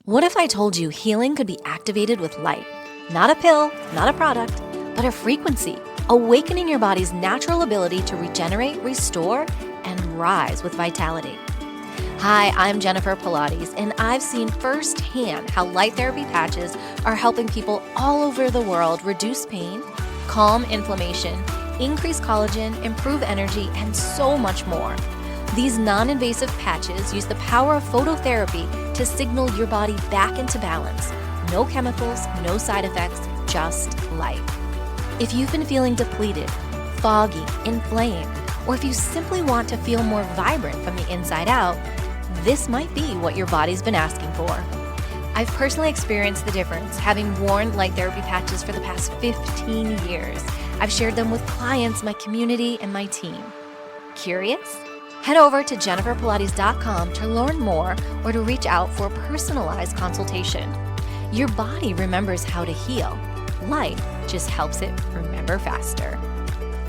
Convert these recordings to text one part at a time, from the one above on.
What if I told you healing could be activated with light? Not a pill, not a product, but a frequency, awakening your body's natural ability to regenerate, restore, and rise with vitality. Hi, I'm Jennifer Pilates, and I've seen firsthand how light therapy patches are helping people all over the world reduce pain, calm inflammation, increase collagen, improve energy, and so much more. These non-invasive patches use the power of phototherapy to signal your body back into balance. No chemicals, no side effects, just light. If you've been feeling depleted, foggy, inflamed, or if you simply want to feel more vibrant from the inside out, this might be what your body's been asking for. I've personally experienced the difference, having worn light therapy patches for the past 15 years. I've shared them with clients, my community, and my team. Curious? Head over to jenniferpilates.com to learn more or to reach out for a personalized consultation. Your body remembers how to heal. Light just helps it remember faster.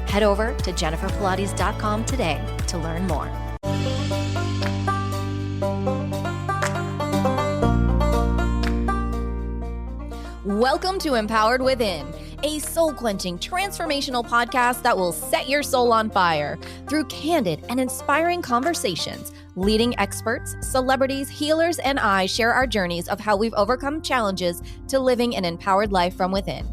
Head over to jenniferpilates.com today to learn more. Welcome to Empowered Within, a soul-quenching, transformational podcast that will set your soul on fire. Through candid and inspiring conversations, leading experts, celebrities, healers, and I share our journeys of how we've overcome challenges to living an empowered life from within.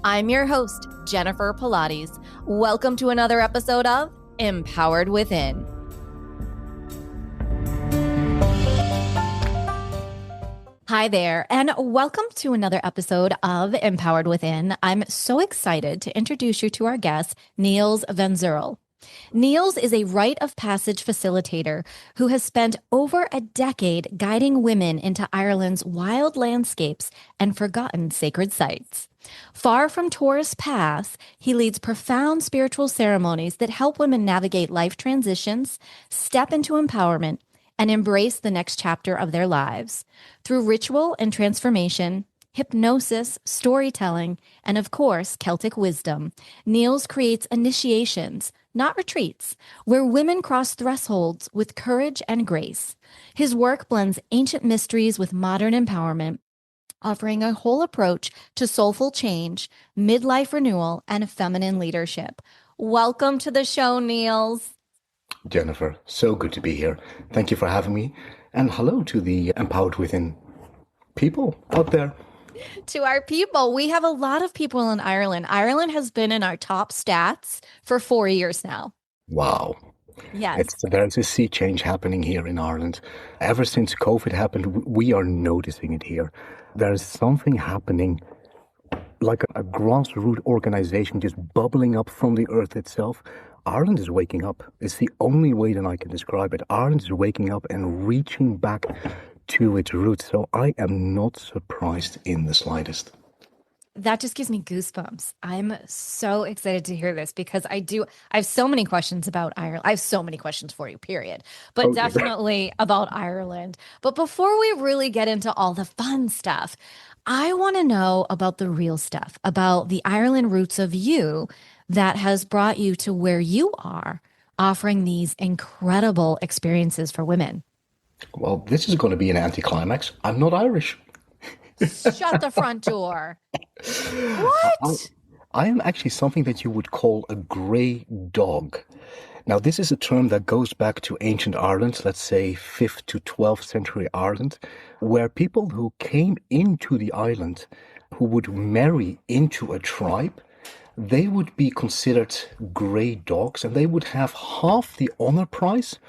I'm your host, Jennifer Pilates. Welcome to another episode of Empowered Within. Hi there, and welcome to another episode of Empowered Within. I'm so excited to introduce you to our guest, Niels Vantzuriel. Niels is a rite of passage facilitator who has spent over a decade guiding women into Ireland's wild landscapes and forgotten sacred sites. Far from tourist paths, he leads profound spiritual ceremonies that help women navigate life transitions, step into empowerment, and embrace the next chapter of their lives. Through ritual and transformation, hypnosis, storytelling, and of course, Celtic wisdom, Niels creates initiations, not retreats, where women cross thresholds with courage and grace. His work blends ancient mysteries with modern empowerment, offering a whole approach to soulful change, midlife renewal, and feminine leadership. Welcome to the show, Niels. Jennifer, so good to be here. Thank you for having me. And hello to the Empowered Within people out there. To our people, we have a lot of people in Ireland. Ireland has been in our top stats for 4 years now. Wow. Yes. There's a sea change happening here in Ireland. Ever since COVID happened, we are noticing it here. There's something happening, like a grassroots organization just bubbling up from the earth itself. Ireland is waking up. It's the only way that I can describe it. Ireland is waking up and reaching back to its roots. So I am not surprised in the slightest. That just gives me goosebumps. I'm so excited to hear this because I have so many questions about Ireland. I have so many questions for you, period. But definitely about Ireland. But before we really get into all the fun stuff, I want to know about the real stuff, about the Ireland roots of you that has brought you to where you are, offering these incredible experiences for women. Well, this is going to be an anticlimax. I'm not Irish. Shut the front door. What? I am actually something that you would call a grey dog. Now, this is a term that goes back to ancient Ireland, let's say 5th to 12th century Ireland, where people who came into the island, who would marry into a tribe, they would be considered grey dogs, and they would have half the honor price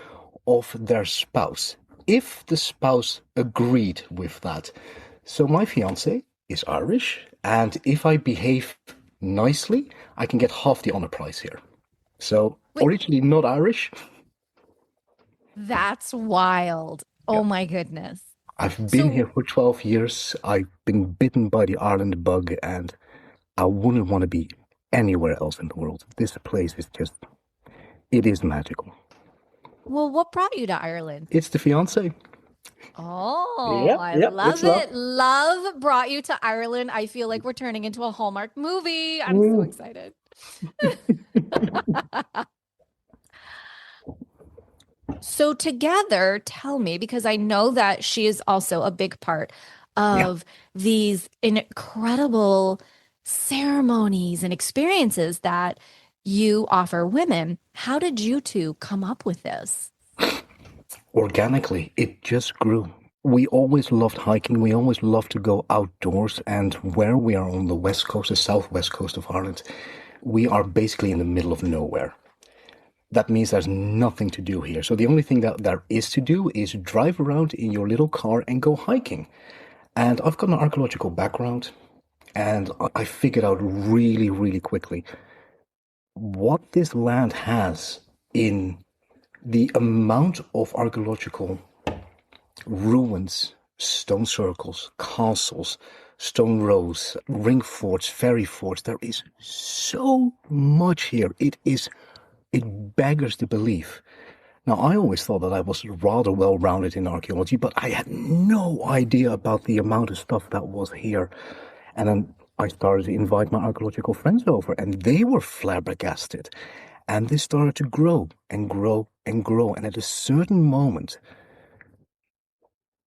of their spouse, if the spouse agreed with that. So my fiance is Irish, and if I behave nicely, I can get half the honor price here. So originally not Irish. That's wild. Oh my goodness. I've been here for 12 years. I've been bitten by the Ireland bug, and I wouldn't want to be anywhere else in the world. This place is it is magical. Well, what brought you to Ireland? It's the fiance. Oh, I love it. Love brought you to Ireland. I feel like we're turning into a Hallmark movie. I'm so excited. So together, tell me, because I know that she is also a big part Yeah. of these incredible ceremonies and experiences that you offer women. How did you two come up with this? Organically, it just grew. We always loved hiking. We always loved to go outdoors. And where we are on the west coast, the southwest coast of Ireland, we are basically in the middle of nowhere. That means there's nothing to do here. So the only thing that there is to do is drive around in your little car and go hiking. And I've got an archaeological background, and I figured out really, really quickly what this land has in the amount of archaeological ruins, stone circles, castles, stone rows, ring forts, fairy forts. There is so much here. It beggars the belief. Now, I always thought that I was rather well rounded in archaeology, but I had no idea about the amount of stuff that was here. And then I started to invite my archaeological friends over, and they were flabbergasted. And this started to grow and grow and grow. And at a certain moment,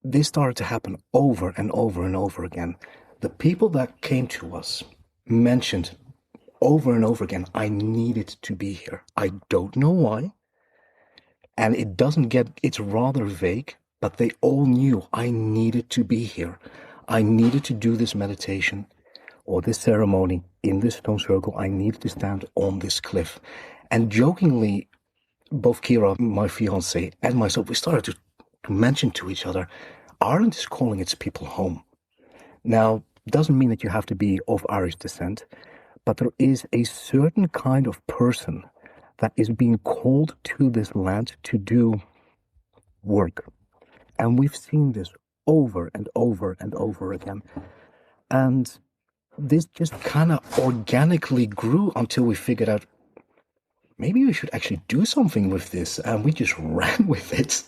this started to happen over and over and over again. The people that came to us mentioned over and over again, I needed to be here. I don't know why. And it's rather vague, but they all knew I needed to be here. I needed to do this meditation or this ceremony in this stone circle. I needed to stand on this cliff. And jokingly, both Kira, my fiance, and myself, we started to mention to each other, Ireland is calling its people home. Now, it doesn't mean that you have to be of Irish descent, but there is a certain kind of person that is being called to this land to do work. And we've seen this over and over and over again. And this just kind of organically grew until we figured out maybe we should actually do something with this. And we just ran with it.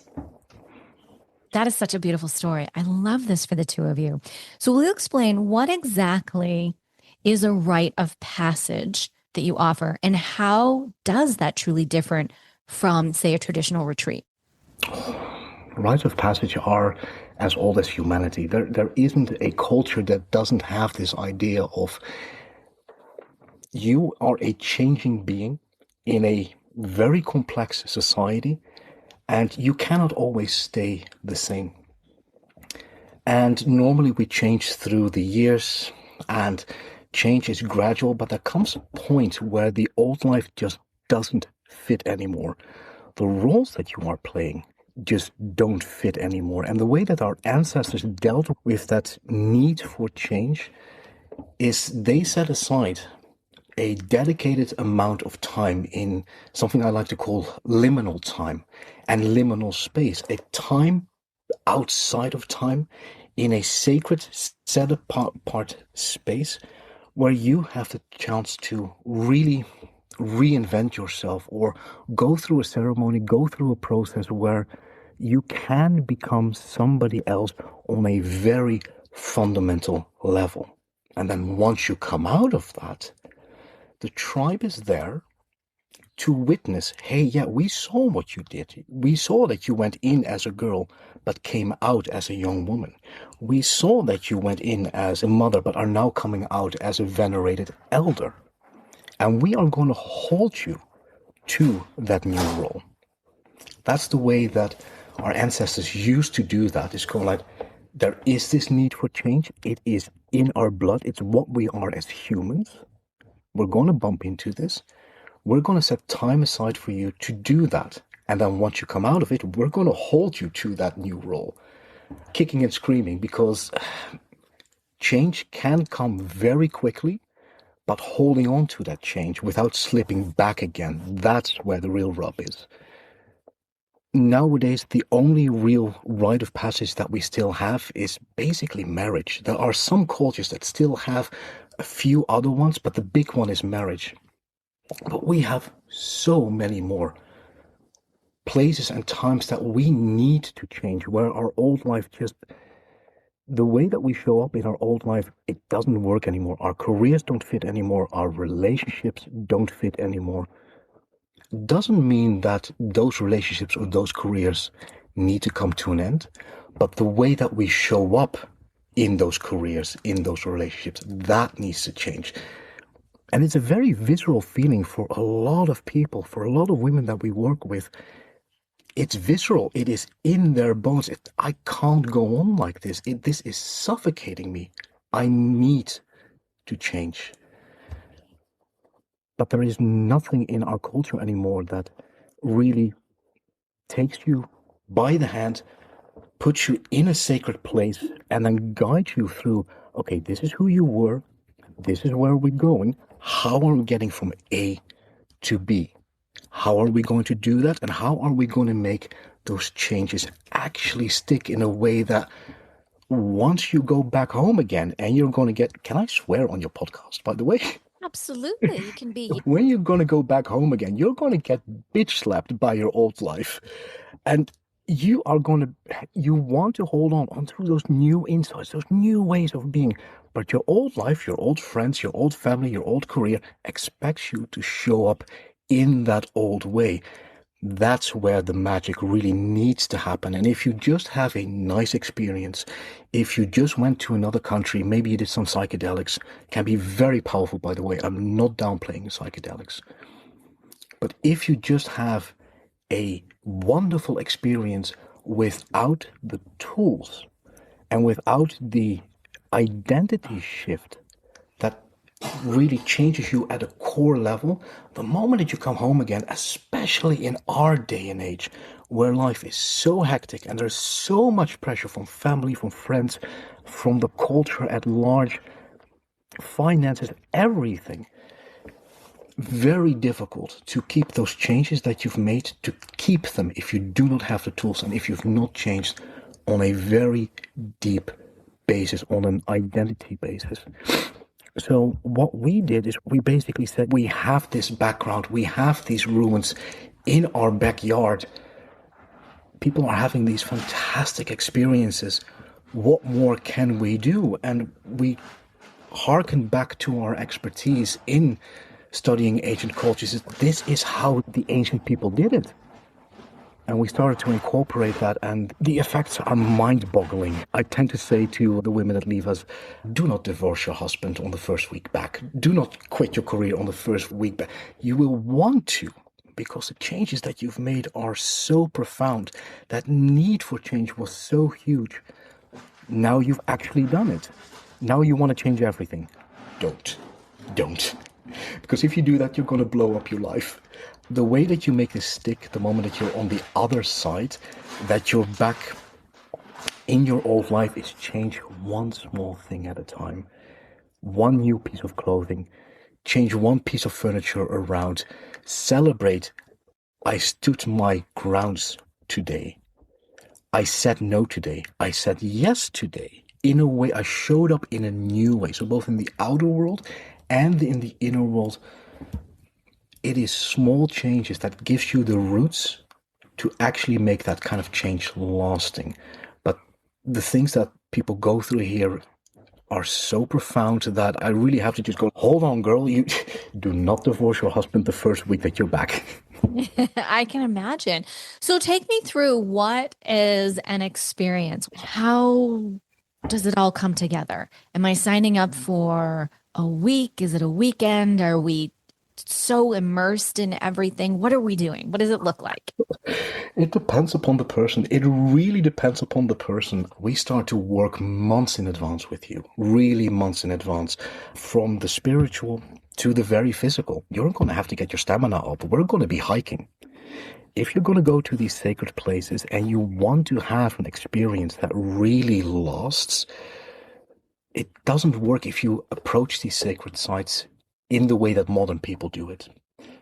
That is such a beautiful story. I love this for the two of you. So, will you explain what exactly is a rite of passage that you offer, and how does that truly different from, say, a traditional retreat? Rites of passage are as old as humanity. There isn't a culture that doesn't have this idea of you are a changing being in a very complex society, and you cannot always stay the same. And normally we change through the years, and change is gradual, but there comes a point where the old life just doesn't fit anymore. The roles that you are playing just don't fit anymore. And the way that our ancestors dealt with that need for change is they set aside a dedicated amount of time in something I like to call liminal time and liminal space, a time outside of time in a sacred set apart space where you have the chance to really reinvent yourself or go through a ceremony, go through a process where you can become somebody else on a very fundamental level. And then once you come out of that, the tribe is there to witness, hey, yeah, we saw what you did. We saw that you went in as a girl, but came out as a young woman. We saw that you went in as a mother, but are now coming out as a venerated elder. And we are going to hold you to that new role. That's the way that our ancestors used to do that. It's called like, there is this need for change. It is in our blood. It's what we are as humans. We're going to bump into this. We're going to set time aside for you to do that. And then once you come out of it, we're going to hold you to that new role, kicking and screaming, because change can come very quickly, but holding on to that change without slipping back again, that's where the real rub is. Nowadays, the only real rite of passage that we still have is basically marriage. There are some cultures that still have a few other ones, but the big one is marriage. But we have so many more places and times that we need to change, where our old life just, the way that we show up in our old life, it doesn't work anymore. Our careers don't fit anymore. Our relationships don't fit anymore. doesn't mean that those relationships or those careers need to come to an end, but the way that we show up in those careers, in those relationships, that needs to change. And it's a very visceral feeling for a lot of people, for a lot of women that we work with. It's visceral. It is in their bones. I can't go on like this. This is suffocating me. I need to change. But there is nothing in our culture anymore that really takes you by the hand, puts you in a sacred place, and then guides you through, okay, this is who you were, this is where we're going, how are we getting from A to B? How are we going to do that? And how are we going to make those changes actually stick in a way that once you go back home again and you're going to get, can I swear on your podcast, by the way? Absolutely. You can be. When you're going to go back home again, you're going to get bitch slapped by your old life. And you want to hold on to those new insights, those new ways of being. But your old life, your old friends, your old family, your old career expects you to show up in that old way. That's where the magic really needs to happen. And if you just have a nice experience, if you just went to another country, maybe you did some psychedelics, can be very powerful, by the way. I'm not downplaying psychedelics. But if you just have a wonderful experience without the tools and without the identity shift that really changes you at a core level, the moment that you come home again, especially in our day and age, where life is so hectic and there's so much pressure from family, from friends, from the culture at large, finances, everything, very difficult to keep those changes that you've made, to keep them if you do not have the tools and if you've not changed on a very deep basis, on an identity basis. So what we did is we basically said, we have this background, we have these ruins in our backyard. People are having these fantastic experiences. What more can we do? And we hearken back to our expertise in studying ancient cultures. This is how the ancient people did it. And we started to incorporate that, and the effects are mind-boggling. I tend to say to the women that leave us, do not divorce your husband on the first week back. Do not quit your career on the first week back. You will want to, because the changes that you've made are so profound. That need for change was so huge. Now you've actually done it. Now you want to change everything. Don't. Because if you do that, you're going to blow up your life. The way that you make this stick, the moment that you're on the other side, that you're back in your old life, is change one small thing at a time. One new piece of clothing, change one piece of furniture around, celebrate. I stood my grounds today. I said no today. I said yes today. In a way, I showed up in a new way. So both in the outer world and in the inner world, it is small changes that gives you the roots to actually make that kind of change lasting. But the things that people go through here are so profound that I really have to just go, hold on, girl, you do not divorce your husband the first week that you're back. I can imagine. So take me through, what is an experience? How does it all come together? Am I signing up for a week? Is it a weekend? Are we so immersed in everything? What are we doing? What does it look like? It depends upon the person. It really depends upon the person. We start to work months in advance with you, really months in advance, from the spiritual to the very physical. You're going to have to get your stamina up. We're going to be hiking. If you're going to go to these sacred places and you want to have an experience that really lasts, it doesn't work if you approach these sacred sites in the way that modern people do it.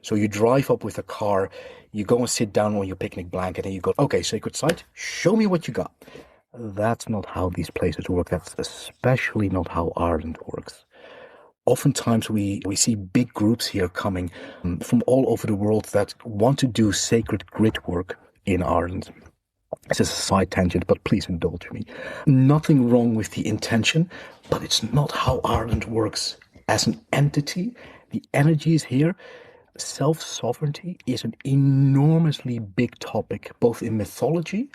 So you drive up with a car, you go and sit down on your picnic blanket and you go, okay, sacred site, show me what you got. That's not how these places work. That's especially not how Ireland works. Oftentimes we see big groups here coming from all over the world that want to do sacred grit work in Ireland. This is a side tangent, but please indulge me. Nothing wrong with the intention, but it's not how Ireland works as an entity. The energy is here. self-sovereignty is an enormously big topic, both in mythology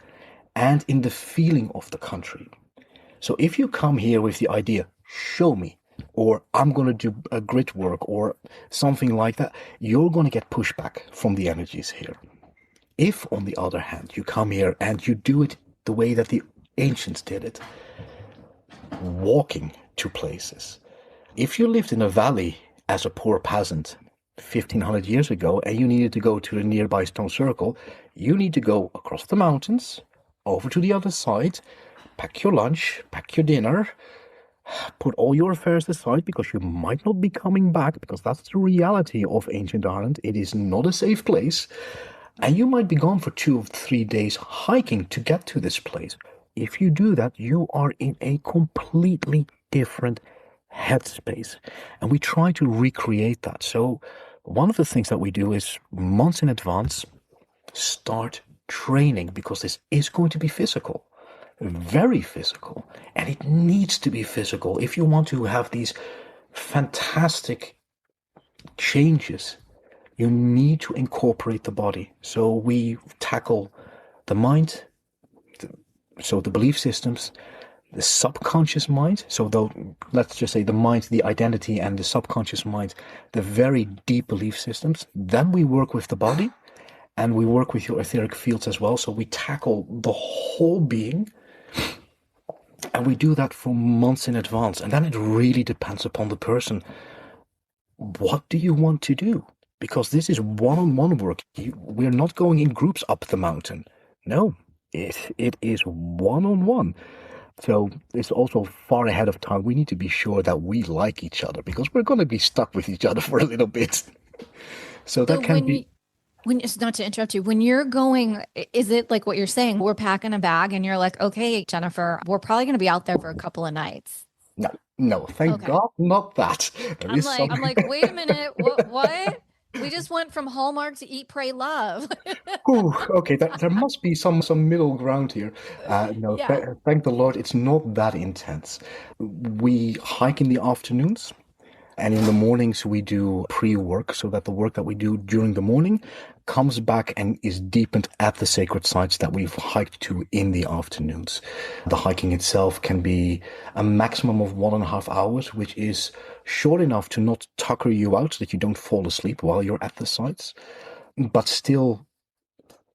and in the feeling of the country. So if you come here with the idea, show me, or I'm going to do a grit work or something like that, you're going to get pushback from the energies here. If, on the other hand, you come here and you do it the way that the ancients did it, walking to places. If you lived in a valley as a poor peasant 1500 years ago and you needed to go to the nearby stone circle, you need to go across the mountains, over to the other side, pack your lunch, pack your dinner, put all your affairs aside because you might not be coming back, because that's the reality of ancient Ireland. It is not a safe place. And you might be gone for 2 or 3 days hiking to get to this place. If you do that, you are in a completely different headspace. And we try to recreate that. So one of the things that we do is months in advance, start training, because this is going to be physical, very physical. And it needs to be physical if you want to have these fantastic changes. You need to incorporate the body. So we tackle the mind, so the belief systems, the subconscious mind. So let's just say the mind, the identity, and the subconscious mind, the very deep belief systems. Then we work with the body, and we work with your etheric fields as well. So we tackle the whole being, and we do that for months in advance. And then it really depends upon the person. What do you want to do? Because this is one-on-one work. We're not going in groups up the mountain. No, it is one-on-one. So it's also far ahead of time. We need to be sure that we like each other, because we're going to be stuck with each other for a little bit. So that can be... Not to interrupt you, when you're going, is it like what you're saying? We're packing a bag and you're like, okay, Jennifer, we're probably going to be out there for a couple of nights. No, thank God, not that. I'm like, wait a minute, what? We just went from Hallmark to Eat, Pray, Love. Ooh, okay, there must be some middle ground here. Thank the Lord, it's not that intense. We hike in the afternoons, and in the mornings we do pre-work, so that the work that we do during the morning comes back and is deepened at the sacred sites that we've hiked to in the afternoons. The hiking itself can be a maximum of 1.5 hours, which is short enough to not tucker you out so that you don't fall asleep while you're at the sites, but still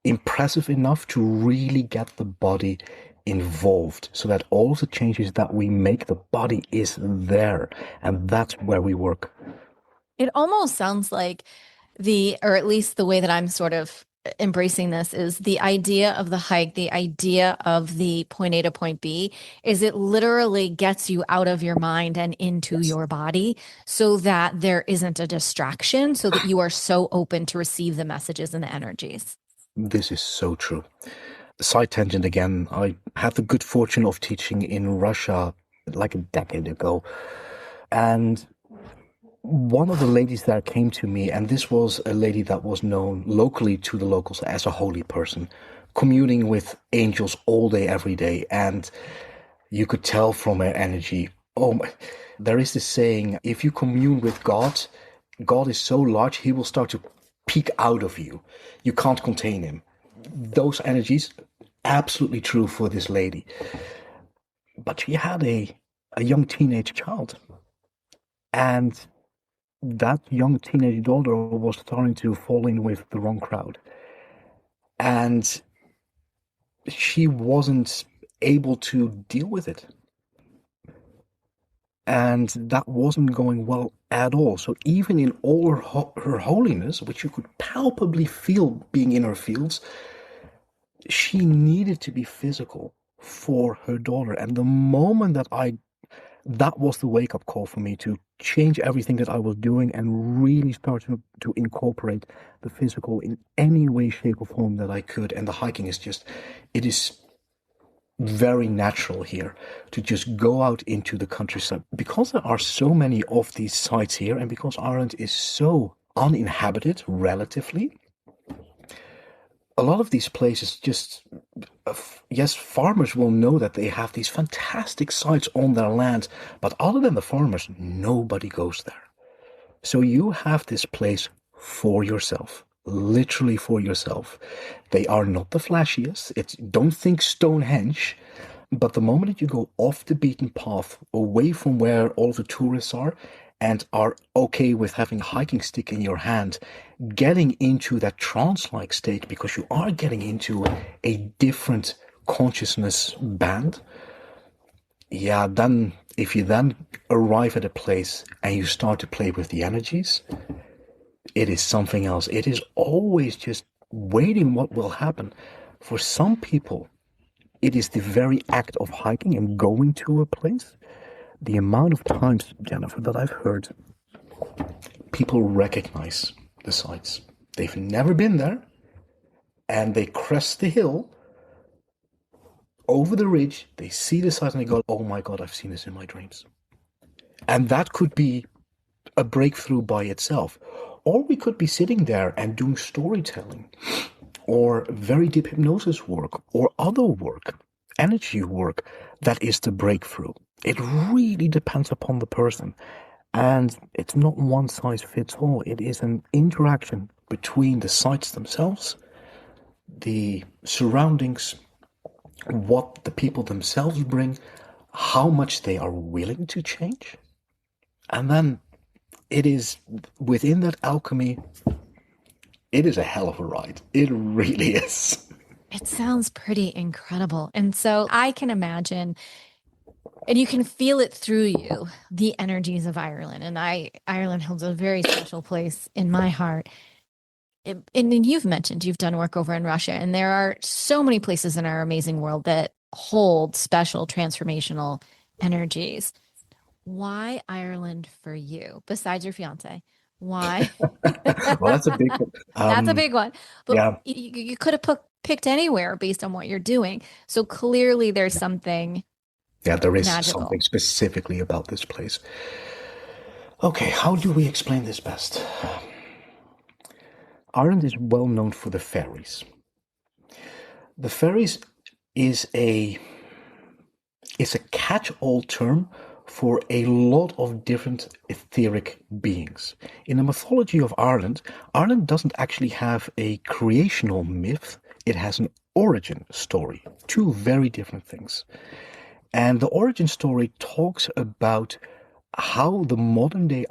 impressive enough to really get the body involved, so that all of the changes that we make, the body is there, and that's where we work. It almost sounds like or at least the way that I'm sort of embracing this, is the idea of the hike, the idea of the point A to point B, is it literally gets you out of your mind and into your body, so that there isn't a distraction, so that you are so open to receive the messages and the energies. This is so true. Side tangent again, I had the good fortune of teaching in Russia like a decade ago. And one of the ladies there came to me, and this was a lady that was known locally to the locals as a holy person, communing with angels all day, every day. And you could tell from her energy, there is this saying, if you commune with God, God is so large, he will start to peek out of you. You can't contain him. Those energies, absolutely true for this lady. But she had a young teenage child. And that young teenage daughter was starting to fall in with the wrong crowd. And she wasn't able to deal with it. And that wasn't going well at all. So even in all her holiness, which you could palpably feel being in her fields, she needed to be physical for her daughter. And the moment that was the wake-up call for me to change everything that I was doing and really start to incorporate the physical in any way, shape, or form that I could. And the hiking is it is very natural here to just go out into the countryside. Because there are so many of these sites here, and because Ireland is so uninhabited, relatively, a lot of these places yes, farmers will know that they have these fantastic sites on their land, but other than the farmers, nobody goes there. So you have this place for yourself. Literally for yourself. They are not the flashiest. Don't think Stonehenge. But the moment that you go off the beaten path, away from where all the tourists are, and are okay with having a hiking stick in your hand, getting into that trance-like state, because you are getting into a different consciousness band, yeah, then if you then arrive at a place and you start to play with the energies, it is something else. It is always just waiting what will happen. For some people, it is the very act of hiking and going to a place. The amount of times, Jennifer, that I've heard people recognize the sites. They've never been there, and they crest the hill, over the ridge, they see the site and they go, oh my God, I've seen this in my dreams. And that could be a breakthrough by itself. Or we could be sitting there and doing storytelling, or very deep hypnosis work, or other work, energy work, that is the breakthrough. It really depends upon the person. And it's not one size fits all. It is an interaction between the sites themselves, the surroundings, what the people themselves bring, how much they are willing to change. And then it is within that alchemy, it is a hell of a ride. It really is. It sounds pretty incredible. And so I can imagine, and you can feel it through you, the energies of Ireland. And Ireland holds a very special place in my heart. And then you've mentioned you've done work over in Russia, and there are so many places in our amazing world that hold special transformational energies. Why Ireland for you, besides your fiance? Why? Well, that's a big one. That's a big one. But yeah. you could have picked anywhere based on what you're doing. So clearly there's something there is magical. Something specifically about this place. Okay, how do we explain this best? Ireland is well known for the fairies. The fairies is a catch-all term for a lot of different etheric beings. In the mythology of Ireland, Ireland doesn't actually have a creational myth. It has an origin story. Two very different things. And the origin story talks about how the modern-day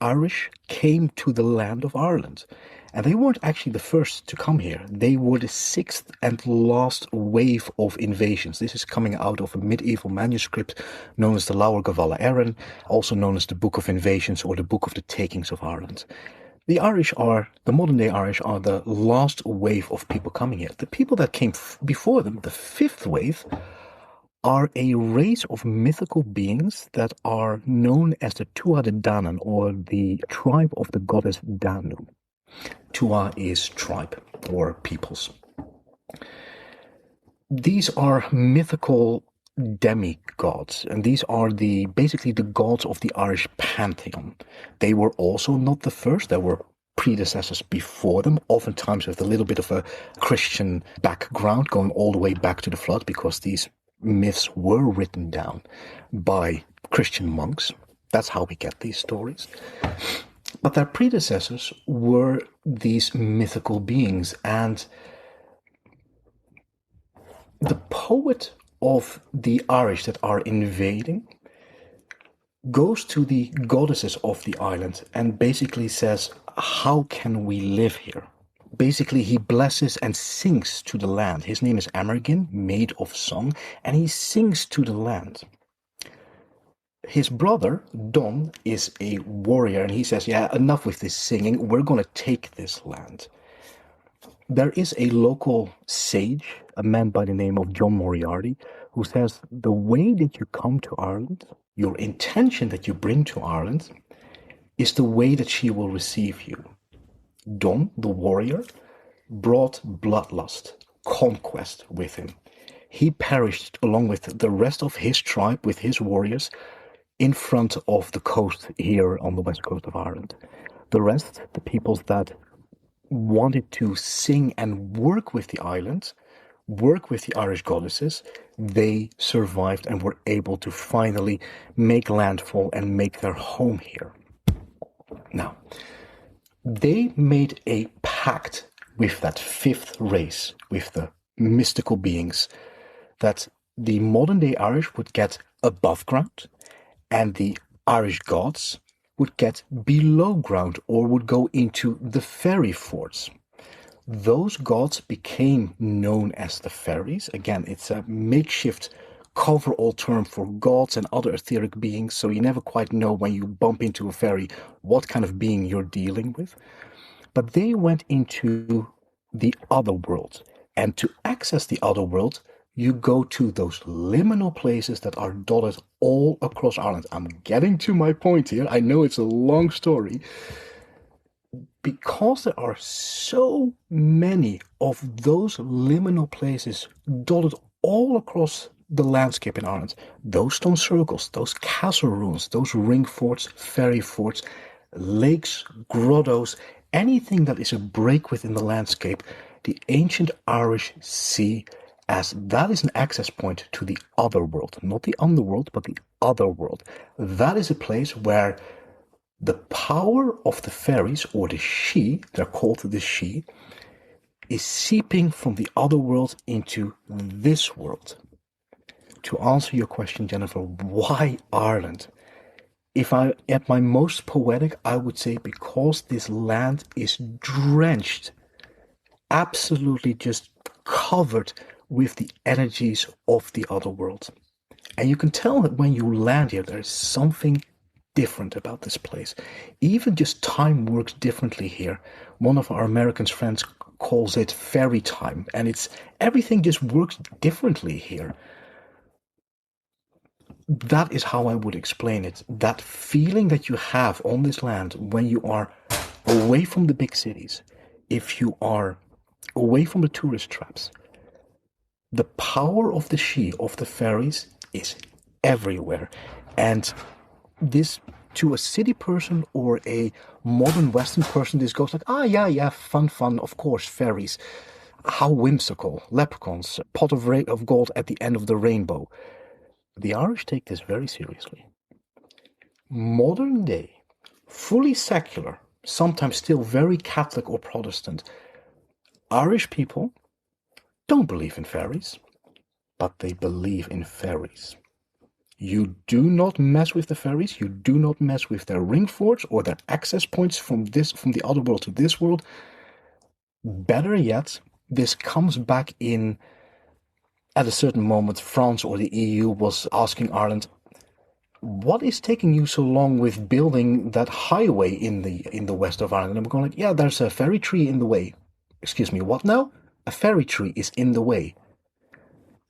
Irish came to the land of Ireland. And they weren't actually the first to come here. They were the sixth and last wave of invasions. This is coming out of a medieval manuscript known as the Laur Gavalla Érenn, also known as the Book of Invasions or the Book of the Takings of Ireland. The modern-day Irish are the last wave of people coming here. The people that came before them, the fifth wave, are a race of mythical beings that are known as the Tuatha De Danann, or the tribe of the goddess Danu. Tua is tribe or peoples. These are mythical demigods, and these are basically the gods of the Irish pantheon. They were also not the first. There were predecessors before them, oftentimes with a little bit of a Christian background going all the way back to the flood, because these myths were written down by Christian monks. That's how we get these stories. But their predecessors were these mythical beings, and the poet of the Irish that are invading goes to the goddesses of the island and basically says, how can we live here? Basically, he blesses and sings to the land. His name is Amergin, maid of song, and he sings to the land. His brother, Don, is a warrior, and he says, yeah, enough with this singing. We're going to take this land. There is a local sage, a man by the name of John Moriarty, who says the way that you come to Ireland, your intention that you bring to Ireland, is the way that she will receive you. Don, the warrior, brought bloodlust, conquest with him. He perished along with the rest of his tribe, with his warriors, in front of the coast here on the west coast of Ireland. The rest, the peoples that wanted to sing and work with the island, work with the Irish goddesses, they survived and were able to finally make landfall and make their home here. Now, They made a pact with that fifth race, with the mystical beings, that the modern day Irish would get above ground and the Irish gods would get below ground or would go into the fairy forts. Those gods became known as the fairies. Again, it's a makeshift cover-all term for gods and other etheric beings, so you never quite know when you bump into a fairy what kind of being you're dealing with. But they went into the other world. And to access the other world, you go to those liminal places that are dotted all across Ireland. I'm getting to my point here. I know it's a long story. Because there are so many of those liminal places dotted all across the landscape in Ireland, those stone circles, those castle ruins, those ring forts, fairy forts, lakes, grottos, anything that is a break within the landscape, the ancient Irish see as that is an access point to the other world, not the underworld, but the other world. That is a place where the power of the fairies, or the she, they're called the she, is seeping from the other world into this world. To answer your question, Jennifer, why Ireland? If I, at my most poetic, I would say because this land is drenched, absolutely just covered with the energies of the other world. And you can tell that when you land here, there's something different about this place. Even just time works differently here. One of our American friends calls it fairy time, and it's everything just works differently here. That is how I would explain it. That feeling that you have on this land when you are away from the big cities, if you are away from the tourist traps, the power of the she, of the fairies, is everywhere. And this, to a city person or a modern Western person, this goes like, yeah, fun, of course, fairies. How whimsical. Leprechauns, pot of gold at the end of the rainbow. The Irish take this very seriously. Modern day, fully secular, sometimes still very Catholic or Protestant, Irish people don't believe in fairies, but they believe in fairies. You do not mess with the fairies. You do not mess with their ring forts or their access points from the other world to this world. Better yet, this comes back in. At a certain moment, France or the EU was asking Ireland, "What is taking you so long with building that highway in the west of Ireland?" And we're going like, "Yeah, there's a fairy tree in the way." Excuse me, what now? A fairy tree is in the way.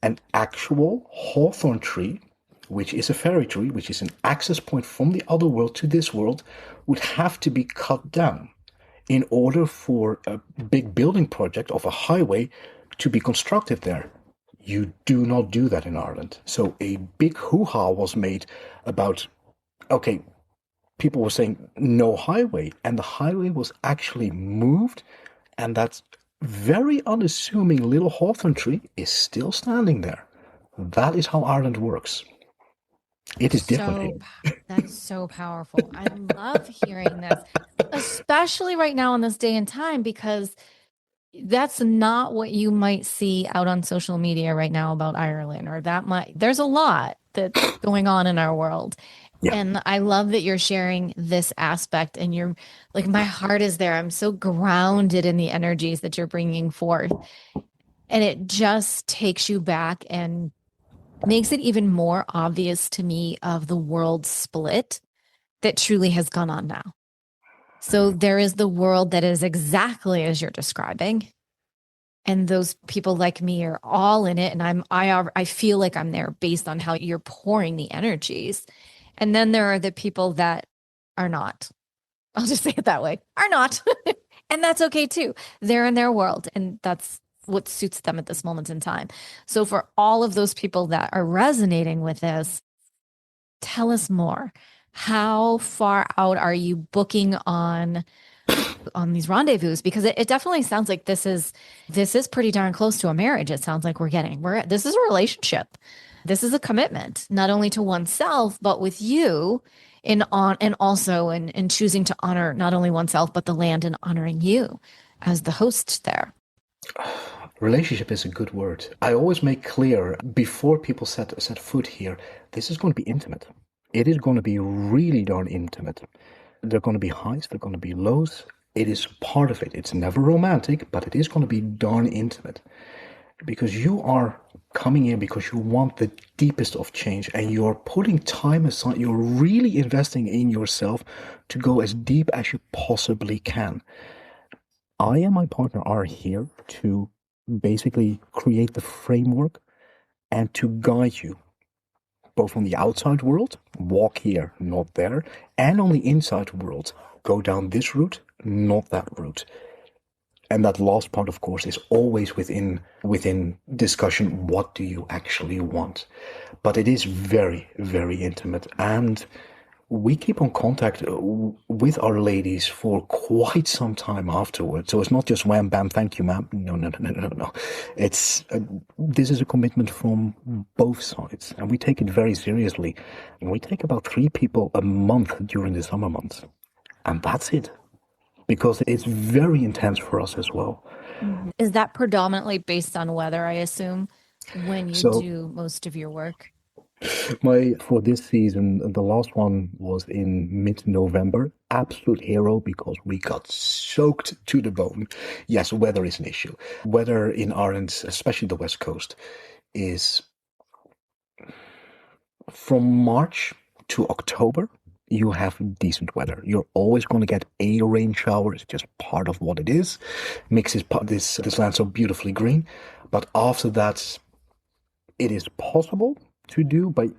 An actual hawthorn tree, which is a fairy tree, which is an access point from the other world to this world, would have to be cut down in order for a big building project of a highway to be constructed there. You do not do that in Ireland. So a big hoo-ha was made about, okay, people were saying no highway, and the highway was actually moved, and that very unassuming little hawthorn tree is still standing there. That is how Ireland works. It is different here. That is so powerful. I love hearing this, especially right now in this day and time, because that's not what you might see out on social media right now about Ireland, or there's a lot that's going on in our world. Yeah. And I love that you're sharing this aspect, and you're like, my heart is there. I'm so grounded in the energies that you're bringing forth. And it just takes you back and makes it even more obvious to me of the world split that truly has gone on now. So there is the world that is exactly as you're describing. And those people like me are all in it. And I feel like I'm there based on how you're pouring the energies. And then there are the people that are not. I'll just say it that way, are not. And that's okay too. They're in their world, and that's what suits them at this moment in time. So for all of those people that are resonating with this, tell us more. How far out are you booking on these rendezvous? Because it definitely sounds like this is pretty darn close to a marriage. It sounds like this is a relationship. This is a commitment, not only to oneself, but with you and also in choosing to honor not only oneself, but the land and honoring you as the host there. Relationship is a good word. I always make clear before people set foot here, this is going to be intimate. It is going to be really darn intimate. There are going to be highs, there are going to be lows. It is part of it. It's never romantic, but it is going to be darn intimate. Because you are coming in because you want the deepest of change and you're putting time aside. You're really investing in yourself to go as deep as you possibly can. I and my partner are here to basically create the framework and to guide you both on the outside world, walk here, not there, and on the inside world, go down this route, not that route. And that last part, of course, is always within discussion. What do you actually want? But it is very, very intimate. And we keep on contact with our ladies for quite some time afterwards. So it's not just wham, bam, thank you, ma'am. No, no, no, no, no, no. This is a commitment from both sides. And we take it very seriously. And we take about 3 people a month during the summer months. And that's it. Because it's very intense for us as well. Is that predominantly based on weather, I assume, when you do most of your work? For this season, the last one was in mid-November. Absolute hero because we got soaked to the bone. Yes, weather is an issue. Weather in Ireland, especially the West Coast, is from March to October. You have decent weather. You're always going to get a rain shower. It's just part of what it is. Makes this land so beautifully green. But after that, it is possible to do, but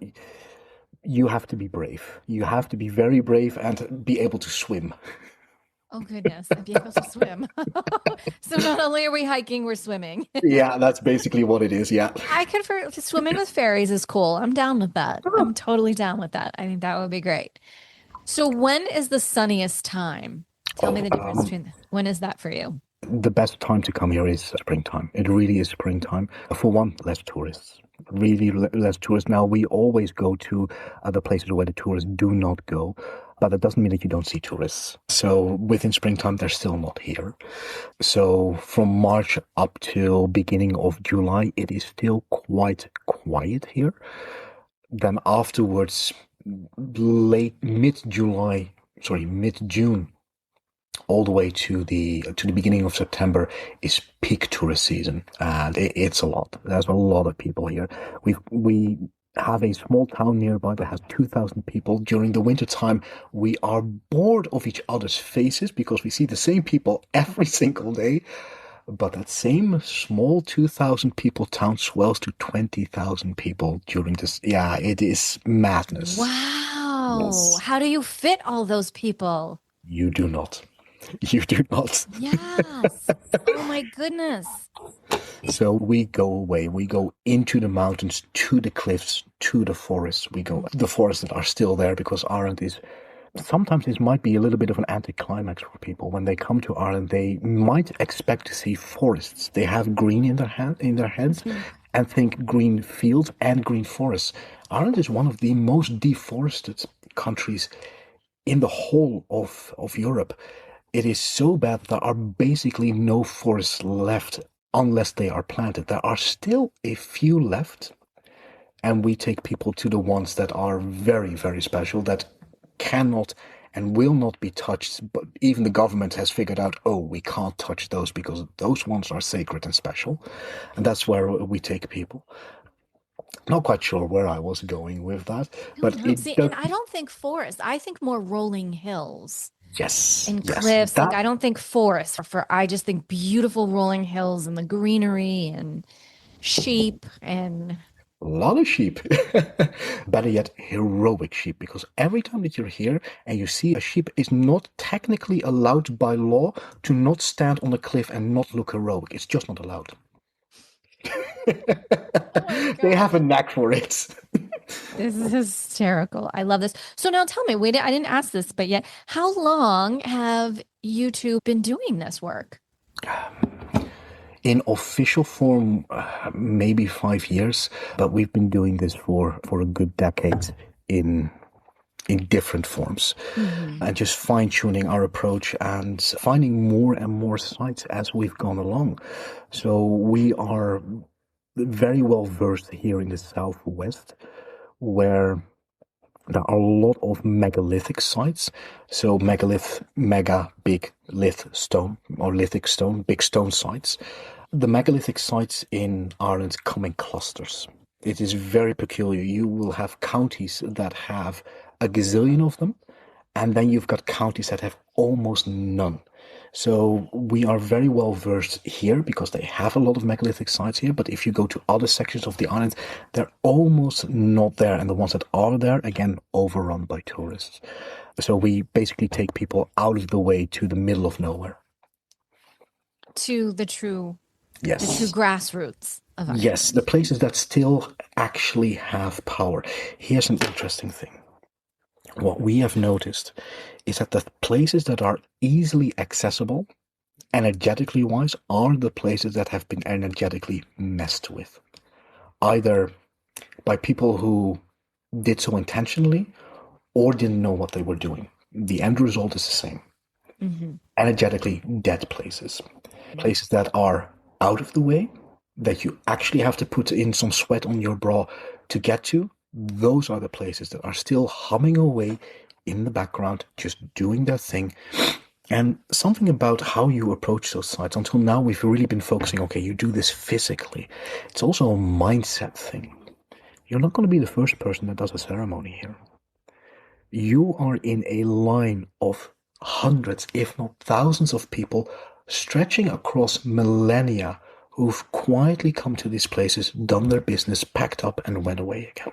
you have to be brave. You have to be very brave and be able to swim. Oh, goodness. I'd be able to swim. So not only are we hiking, we're swimming. Yeah, that's basically what it is. Yeah. I could, swimming with fairies is cool. I'm down with that. I'm totally down with that. I think that would be great. So when is the sunniest time? Tell me the difference between when is that for you? The best time to come here is springtime. It really is springtime. For one, less tourists. Really less tourists. Now, we always go to other places where the tourists do not go, but that doesn't mean that you don't see tourists. So within springtime, they're still not here. So from March up till beginning of July, it is still quite quiet here. Then afterwards, mid-June, all the way to the beginning of September is peak tourist season, and it's a lot. There's a lot of people here. We have a small town nearby that has 2,000 people. During the winter time, we are bored of each other's faces because we see the same people every single day. But that same small 2,000 people town swells to 20,000 people during this. Yeah, it is madness. Wow. Yes. How do you fit all those people? You do not. You do not. Yes. Oh my goodness. So we go away. We go into the mountains, to the cliffs, to the forests. We go the forests that are still there because Ireland is. Sometimes this might be a little bit of an anticlimax for people. When they come to Ireland, they might expect to see forests. They have green in their heads and think green fields and green forests. Ireland is one of the most deforested countries in the whole of Europe. It is so bad that there are basically no forests left unless they are planted. There are still a few left, and we take people to the ones that are very, very special, that cannot and will not be touched. But even the government has figured out, we can't touch those because those ones are sacred and special. And that's where we take people. Not quite sure where I was going with that, but and I don't think forest. I think more rolling hills. Yes. And cliffs. Like, I don't think forest. I just think beautiful rolling hills and the greenery and sheep and a lot of sheep. Better yet, heroic sheep, because every time that you're here and you see a sheep, is not technically allowed by law to not stand on a cliff and not look heroic. It's just not allowed. They have a knack for it. This is hysterical. I love this. So now tell me, I didn't ask this, but yet, how long have you two been doing this work? In official form, maybe 5 years, but we've been doing this for a good decade in different forms, and just fine tuning our approach and finding more and more sites as we've gone along. So we are very well versed here in the Southwest, where there are a lot of megalithic sites. So megalith, mega, big, lith, stone, or lithic stone, big stone sites. The megalithic sites in Ireland come in clusters. It is very peculiar. You will have counties that have a gazillion of them, and then you've got counties that have almost none. So we are very well versed here because they have a lot of megalithic sites here. But if you go to other sections of the island, they're almost not there. And the ones that are there, again, overrun by tourists. So we basically take people out of the way to the middle of nowhere. To the true, Yes. the true grassroots of Ireland. Yes, the places that still actually have power. Here's an interesting thing. What we have noticed is that the places that are easily accessible, energetically wise, are the places that have been energetically messed with. Either by people who did so intentionally or didn't know what they were doing. The end result is the same. Energetically dead places. Places that are out of the way, that you actually have to put in some sweat on your brow to get to. Those are the places that are still humming away in the background, just doing their thing. And something about how you approach those sites. Until now, we've really been focusing, okay, you do this physically. It's also a mindset thing. You're not going to be the first person that does a ceremony here. You are in a line of hundreds, if not thousands of people stretching across millennia who've quietly come to these places, done their business, packed up and went away again.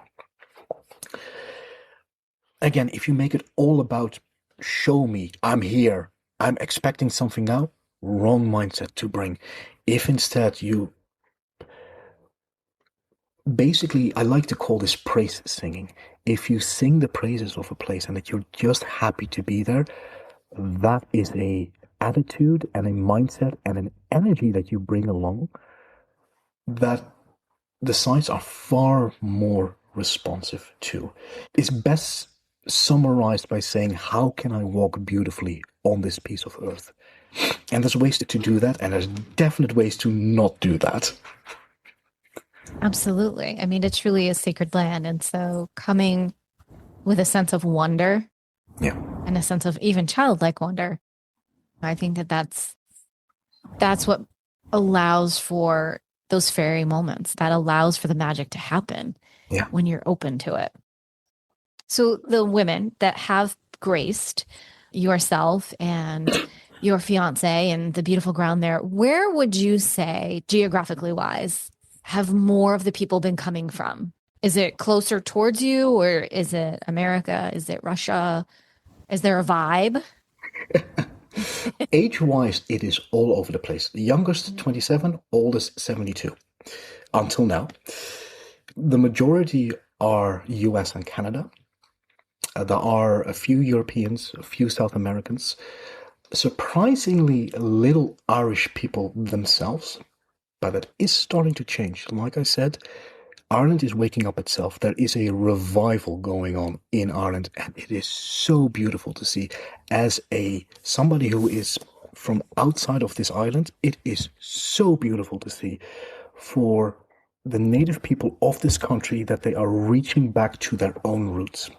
Again, if you make it all about show me, I'm here, I'm expecting something now, wrong mindset to bring. If instead you basically, I like to call this praise singing. If you sing the praises of a place and that you're just happy to be there, that is a attitude and a mindset and an energy that you bring along that the sites are far more responsive to. It's best summarized by saying, how can I walk beautifully on this piece of earth? And there's ways to do that, and there's definite ways to not do that. Absolutely. I mean, it truly is sacred land. And so coming with a sense of wonder, and a sense of even childlike wonder, I think that that's what allows for those fairy moments, that allows for the magic to happen when you're open to it. So the women that have graced yourself and your fiance and the beautiful ground there, where would you say, geographically wise, have more of the people been coming from? Is it closer towards you, or is it America? Is it Russia? Is there a vibe? Age-wise, it is all over the place. The youngest, 27, oldest, 72. Until now. The majority are US and Canada. There are a few Europeans, a few South Americans. Surprisingly little Irish people themselves, but that is starting to change. Like I said, Ireland is waking up itself. There is a revival going on in Ireland, and it is so beautiful to see. As somebody who is from outside of this island, it is so beautiful to see for the native people of this country that they are reaching back to their own roots.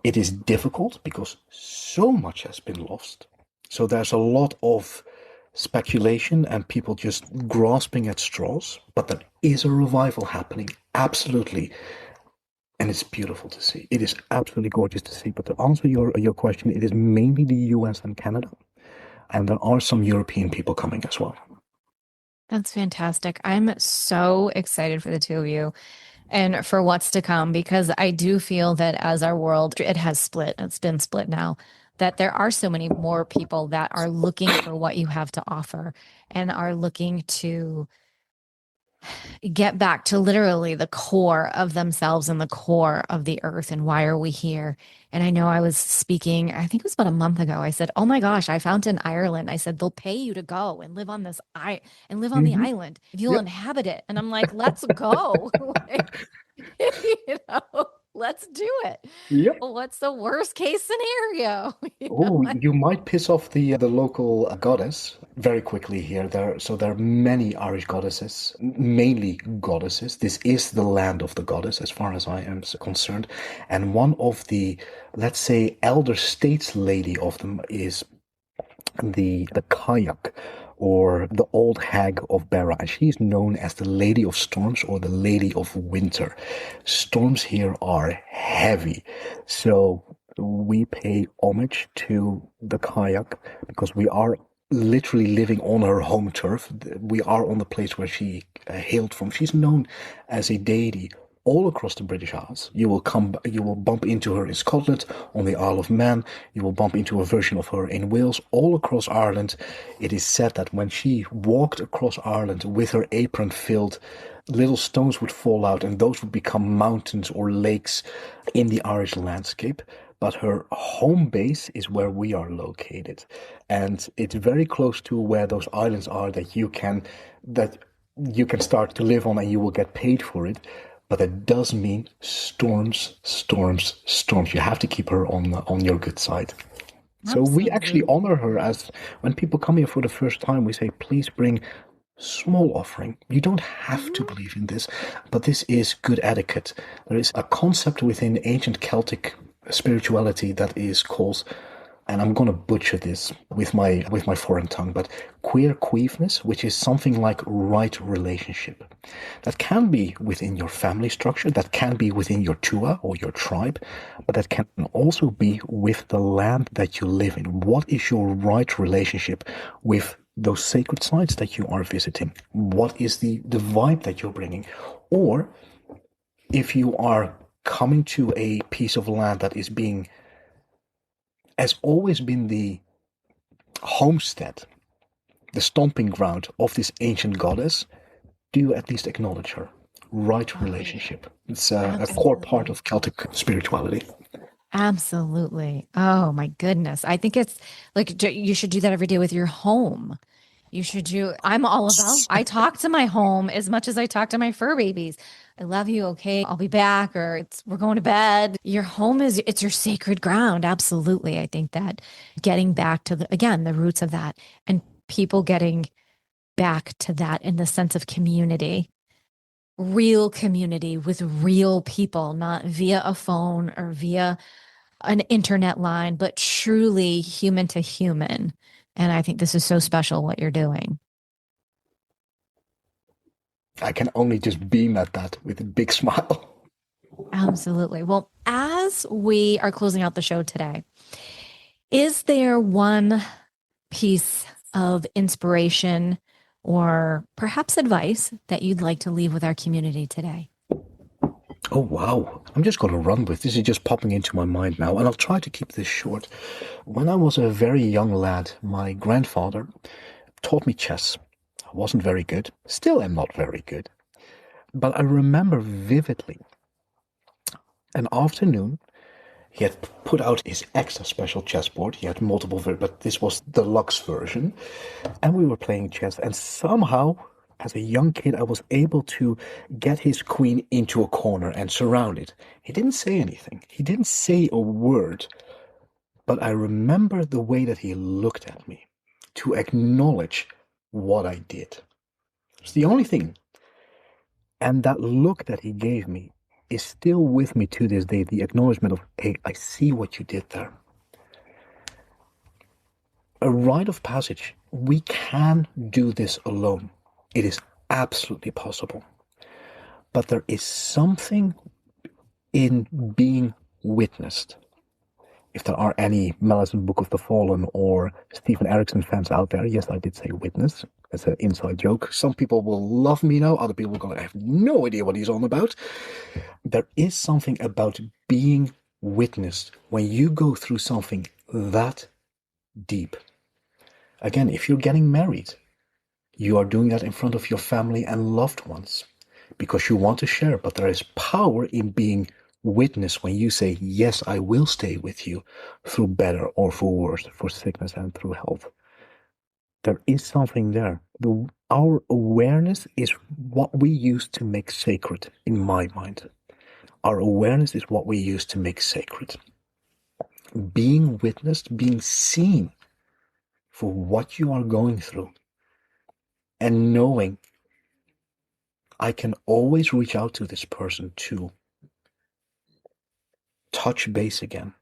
It is difficult because so much has been lost. So there's a lot of speculation and people just grasping at straws, but there is a revival happening, absolutely. And it's beautiful to see. It is absolutely gorgeous to see. But to answer your question, it is mainly the US and Canada. And there are some European people coming as well. That's fantastic. I'm so excited for the two of you and for what's to come, because I do feel that as our world, it has split, it's been split now, that there are so many more people that are looking for what you have to offer and are looking to get back to literally the core of themselves and the core of the earth and why are we here. And I know I was speaking, I think it was about a month ago. I said, "Oh my gosh, I found in Ireland." I said, "They'll pay you to go and live on and live on the Hmm. island if you'll Yep. inhabit it." And I'm like, "Let's go." You know, let's do it. Yep. Well, what's the worst case scenario? Oh, you might piss off the local goddess very quickly here. There are many Irish goddesses, mainly goddesses. This is the land of the goddess, as far as I am concerned. And one of the, let's say, elder states lady of them is the kayak or the old hag of Bera, and she's known as the Lady of Storms or the Lady of Winter. Storms here are heavy, so we pay homage to the kayak because we are literally living on her home turf. We are on the place where she hailed from. She's known as a deity all across the British Isles. You will bump into her in Scotland, on the Isle of Man. You will bump into a version of her in Wales, all across Ireland. It is said that when she walked across Ireland with her apron filled, little stones would fall out and those would become mountains or lakes in the Irish landscape. But her home base is where we are located. And it's very close to where those islands are that you can start to live on and you will get paid for it. But it does mean storms, storms, storms. You have to keep her on your good side. So we actually Absolutely. honor her as when people come here for the first time, we say, please bring small offering. You don't have to believe in this, but this is good etiquette. There is a concept within ancient Celtic spirituality that is called, and I'm gonna butcher this with my foreign tongue, but queer queefness, which is something like right relationship. That can be within your family structure, that can be within your tua or your tribe, but that can also be with the land that you live in. What is your right relationship with those sacred sites that you are visiting? What is the vibe that you're bringing? Or if you are coming to a piece of land that has always been the homestead, the stomping ground of this ancient goddess, do you at least acknowledge her? Right relationship. It's a core part Absolutely. of Celtic spirituality. Absolutely. Oh my goodness. I think it's like you should do that every day with your home. You should do, I'm all about, I talk to my home as much as I talk to my fur babies. I love you. Okay. I'll be back, or we're going to bed. Your home it's your sacred ground. Absolutely. I think that getting back to again, the roots of that and people getting back to that in the sense of community, real community with real people, not via a phone or via an internet line, but truly human to human. And I think this is so special what you're doing. I can only just beam at that with a big smile. Absolutely. Well, as we are closing out the show today, is there one piece of inspiration or perhaps advice that you'd like to leave with our community today? Oh, wow. I'm just going to run with this. Is just popping into my mind now, and I'll try to keep this short. When I was a very young lad, my grandfather taught me chess. I wasn't very good, still am not very good. But I remember vividly an afternoon. He had put out his extra special chessboard. He had multiple, but this was the Lux version. And we were playing chess. And somehow, as a young kid, I was able to get his queen into a corner and surround it. He didn't say anything. He didn't say a word. But I remember the way that he looked at me to acknowledge what I did. It's the only thing. And that look that he gave me is still with me to this day. The acknowledgement of, hey, I see what you did there. A rite of passage. We can do this alone. It is absolutely possible. But there is something in being witnessed. If there are any Malice Book of the Fallen or Stephen Erickson fans out there, yes, I did say witness. That's an inside joke. Some people will love me now. Other people will go, I have no idea what he's on about. There is something about being witnessed when you go through something that deep. Again, if you're getting married, You are doing that in front of your family and loved ones because you want to share, but there is power in being witness when you say, yes, I will stay with you through better or for worse, for sickness and through health. There is something there. Our awareness is what we use to make sacred, in my mind. Our awareness is what we use to make sacred. Being witnessed, being seen for what you are going through, and knowing I can always reach out to this person to touch base again,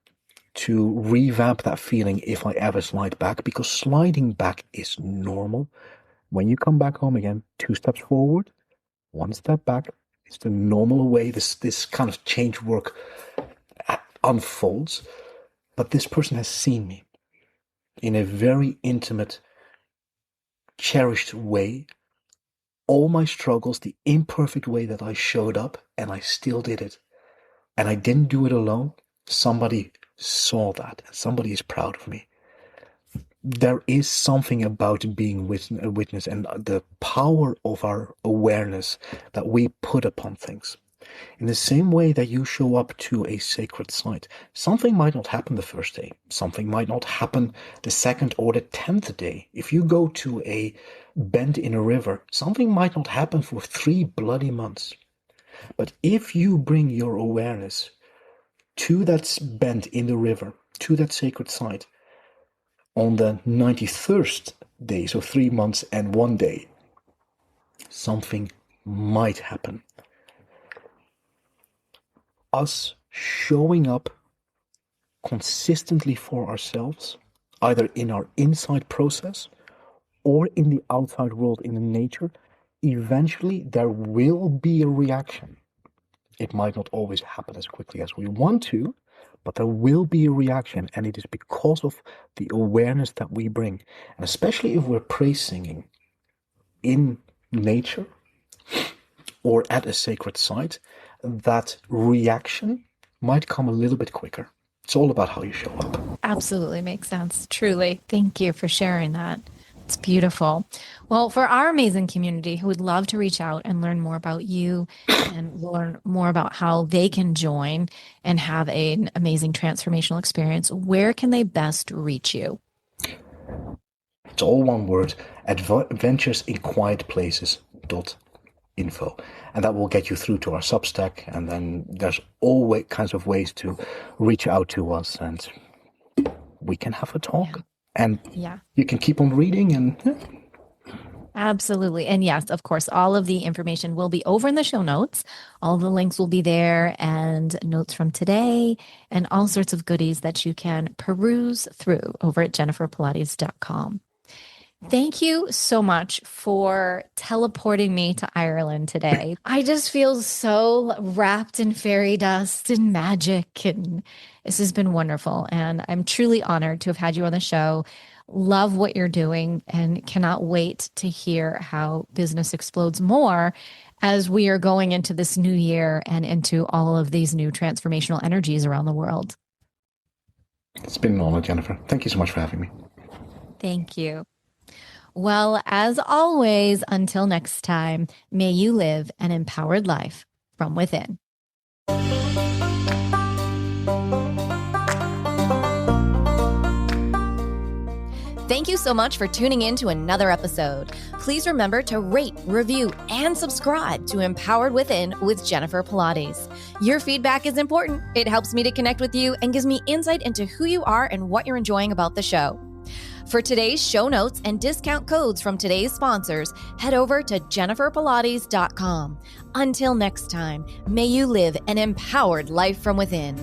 to revamp that feeling if I ever slide back, because sliding back is normal. When you come back home again, 2 steps forward, 1 step back. It's the normal way this kind of change work unfolds. But this person has seen me in a very intimate, cherished way. All my struggles, the imperfect way that I showed up, and I still did it. And I didn't do it alone. Somebody saw that, and somebody is proud of me. There is something about being a witness and the power of our awareness that we put upon things. In the same way that you show up to a sacred site, something might not happen the first day. Something might not happen the second or the 10th day. If you go to a bend in a river, something might not happen for 3 bloody months. But if you bring your awareness to that bend in the river, to that sacred site, on the 91st day, so 3 months and 1 day, something might happen. Us showing up consistently for ourselves, either in our inside process or in the outside world, in the nature, eventually there will be a reaction. It might not always happen as quickly as we want to, but there will be a reaction, and it is because of the awareness that we bring. And especially if we're praise singing in nature or at a sacred site, that reaction might come a little bit quicker. It's all about how you show up. Absolutely makes sense. Truly. Thank you for sharing that. It's beautiful. Well, for our amazing community who would love to reach out and learn more about you and learn more about how they can join and have an amazing transformational experience, where can they best reach you? It's all one word, adventuresinquietplaces.info. And that will get you through to our Substack. And then there's all kinds of ways to reach out to us, and we can have a talk. Yeah. And you can keep on reading and Absolutely. And yes, of course, all of the information will be over in the show notes. All the links will be there, and notes from today and all sorts of goodies that you can peruse through over at jenniferpilates.com. Thank you so much for teleporting me to Ireland today. I just feel so wrapped in fairy dust and magic, and this has been wonderful. And I'm truly honored to have had you on the show. Love what you're doing and cannot wait to hear how business explodes more as we are going into this new year and into all of these new transformational energies around the world. It's been an honor, Jennifer. Thank you so much for having me. Thank you. Well, as always, until next time, may you live an empowered life from within. Thank you so much for tuning in to another episode. Please remember to rate, review, and subscribe to Empowered Within with Jennifer Pilates. Your feedback is important. It helps me to connect with you and gives me insight into who you are and what you're enjoying about the show. For today's show notes and discount codes from today's sponsors, head over to jenniferpilates.com. Until next time, may you live an empowered life from within.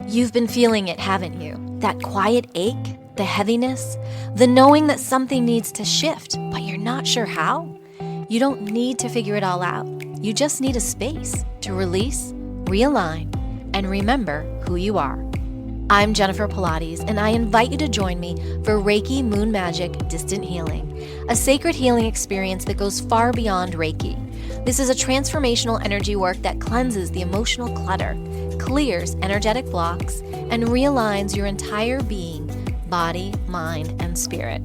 You've been feeling it, haven't you? That quiet ache, the heaviness, the knowing that something needs to shift, but you're not sure how? You don't need to figure it all out. You just need a space to release, realign, and remember who you are. I'm Jennifer Pilates, and I invite you to join me for Reiki Moon Magic Distant Healing, a sacred healing experience that goes far beyond Reiki. This is a transformational energy work that cleanses the emotional clutter, clears energetic blocks, and realigns your entire being body, mind, and spirit.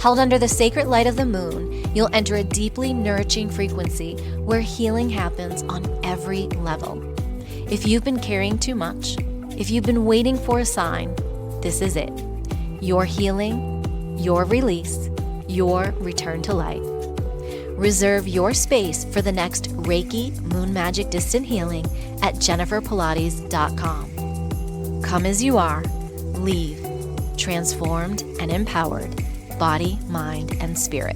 Held under the sacred light of the moon, you'll enter a deeply nourishing frequency where healing happens on every level. If you've been carrying too much, if you've been waiting for a sign, this is it. Your healing, your release, your return to light. Reserve your space for the next Reiki Moon Magic Distant Healing at jenniferpilates.com. Come as you are, leave transformed and empowered, body, mind, and spirit.